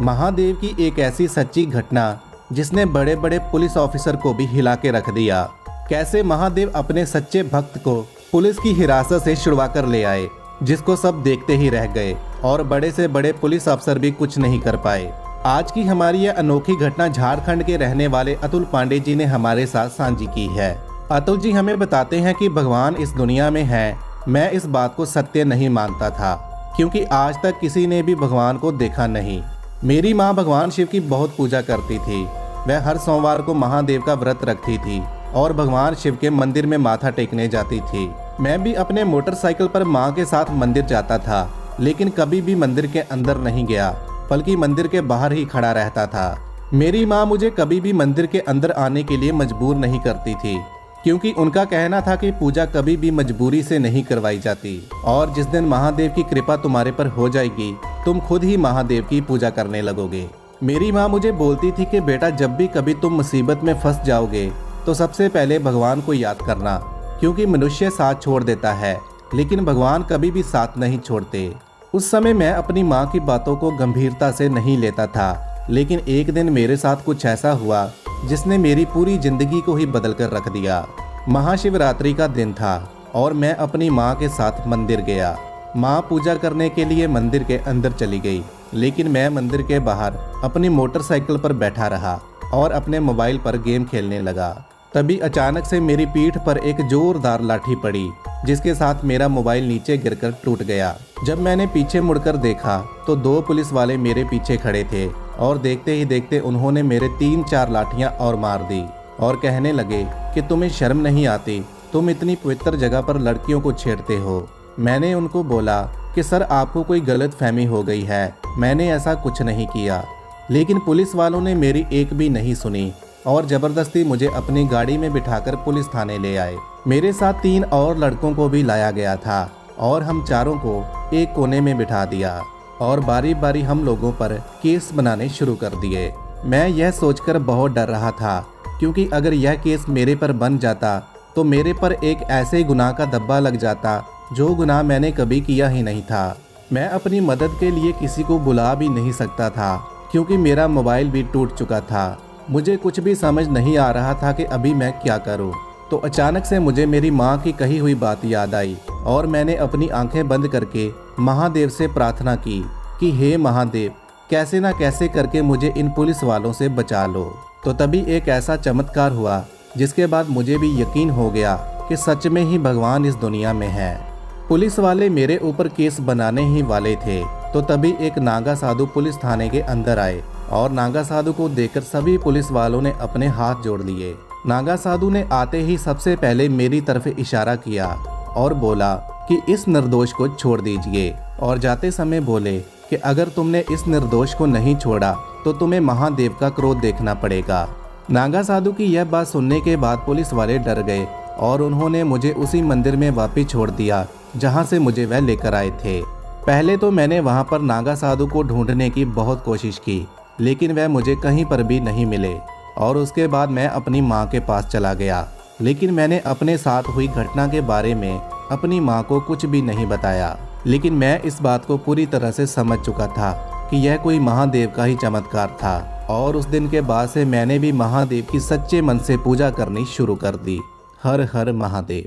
महादेव की एक ऐसी सच्ची घटना जिसने बड़े बड़े पुलिस ऑफिसर को भी हिला के रख दिया। कैसे महादेव अपने सच्चे भक्त को पुलिस की हिरासत से छुड़वा कर ले आए, जिसको सब देखते ही रह गए और बड़े से बड़े पुलिस अफसर भी कुछ नहीं कर पाए। आज की हमारी यह अनोखी घटना झारखंड के रहने वाले अतुल पांडे जी ने हमारे साथ साझी की है। अतुल जी हमें बताते हैं कि भगवान इस दुनिया में है। मैं इस बात को सत्य नहीं मानता था, क्योंकि आज तक किसी ने भी भगवान को देखा नहीं। मेरी माँ भगवान शिव की बहुत पूजा करती थी। वह हर सोमवार को महादेव का व्रत रखती थी और भगवान शिव के मंदिर में माथा टेकने जाती थी। मैं भी अपने मोटरसाइकिल पर माँ के साथ मंदिर जाता था, लेकिन कभी भी मंदिर के अंदर नहीं गया, बल्कि मंदिर के बाहर ही खड़ा रहता था। मेरी माँ मुझे कभी भी मंदिर के अंदर आने के लिए मजबूर नहीं करती थी, क्योंकि उनका कहना था कि पूजा कभी भी मजबूरी से नहीं करवाई जाती, और जिस दिन महादेव की कृपा तुम्हारे पर हो जाएगी, तुम खुद ही महादेव की पूजा करने लगोगे। मेरी माँ मुझे बोलती थी कि बेटा, जब भी कभी तुम मुसीबत में फंस जाओगे तो सबसे पहले भगवान को याद करना, क्योंकि मनुष्य साथ छोड़ देता है, लेकिन भगवान कभी भी साथ नहीं छोड़ते। उस समय मैं अपनी माँ की बातों को गंभीरता से नहीं लेता था, लेकिन एक दिन मेरे साथ कुछ ऐसा हुआ जिसने मेरी पूरी जिंदगी को ही बदल कर रख दिया। महाशिवरात्रि का दिन था और मैं अपनी माँ के साथ मंदिर गया। माँ पूजा करने के लिए मंदिर के अंदर चली गई, लेकिन मैं मंदिर के बाहर अपनी मोटरसाइकिल पर बैठा रहा और अपने मोबाइल पर गेम खेलने लगा। तभी अचानक से मेरी पीठ पर एक जोरदार लाठी पड़ी, जिसके साथ मेरा मोबाइल नीचे गिरकर टूट गया। जब मैंने पीछे मुड़कर देखा तो 2 पुलिस वाले मेरे पीछे खड़े थे और देखते ही देखते उन्होंने मेरे 3-4 लाठियां और मार दी और कहने लगे कि तुम्हें शर्म नहीं आती, तुम इतनी पवित्र जगह पर लड़कियों को छेड़ते हो। मैंने उनको बोला कि सर, आपको कोई गलत फहमी हो गई है, मैंने ऐसा कुछ नहीं किया। लेकिन पुलिस वालों ने मेरी एक भी नहीं सुनी और ज़बरदस्ती मुझे अपनी गाड़ी में बिठाकर पुलिस थाने ले आए। मेरे साथ 3 और लड़कों को भी लाया गया था और हम चारों को एक कोने में बिठा दिया और बारी बारी हम लोगों पर केस बनाने शुरू कर दिए। मैं यह सोचकर बहुत डर रहा था, क्योंकि अगर यह केस मेरे पर बन जाता तो मेरे पर एक ऐसे गुनाह का धब्बा लग जाता जो गुनाह मैंने कभी किया ही नहीं था। मैं अपनी मदद के लिए किसी को बुला भी नहीं सकता था, क्योंकि मेरा मोबाइल भी टूट चुका था। मुझे कुछ भी समझ नहीं आ रहा था कि अभी मैं क्या करूं। तो अचानक से मुझे मेरी माँ की कही हुई बात याद आई और मैंने अपनी आंखें बंद करके महादेव से प्रार्थना की कि हे महादेव, कैसे ना कैसे करके मुझे इन पुलिस वालों से बचा लो। तो तभी एक ऐसा चमत्कार हुआ जिसके बाद मुझे भी यकीन हो गया कि सच में ही भगवान इस दुनिया में है। पुलिस वाले मेरे ऊपर केस बनाने ही वाले थे, तो तभी एक नागा साधु पुलिस थाने के अंदर आए और नागा साधु को देखकर सभी पुलिस वालों ने अपने हाथ जोड़ लिए। नागा साधु ने आते ही सबसे पहले मेरी तरफ इशारा किया और बोला कि इस निर्दोष को छोड़ दीजिए, और जाते समय बोले कि अगर तुमने इस निर्दोष को नहीं छोड़ा तो तुम्हें महादेव का क्रोध देखना पड़ेगा। नागा साधु की यह बात सुनने के बाद पुलिस वाले डर गए और उन्होंने मुझे उसी मंदिर में वापस छोड़ दिया जहां से मुझे वह लेकर आए थे। पहले तो मैंने वहां पर नागा साधु को ढूंढने की बहुत कोशिश की, लेकिन वह मुझे कहीं पर भी नहीं मिले। और उसके बाद मैं अपनी माँ के पास चला गया, लेकिन मैंने अपने साथ हुई घटना के बारे में अपनी माँ को कुछ भी नहीं बताया। लेकिन मैं इस बात को पूरी तरह से समझ चुका था कि यह कोई महादेव का ही चमत्कार था, और उस दिन के बाद से मैंने भी महादेव की सच्चे मन से पूजा करनी शुरू कर दी। हर हर महादेव।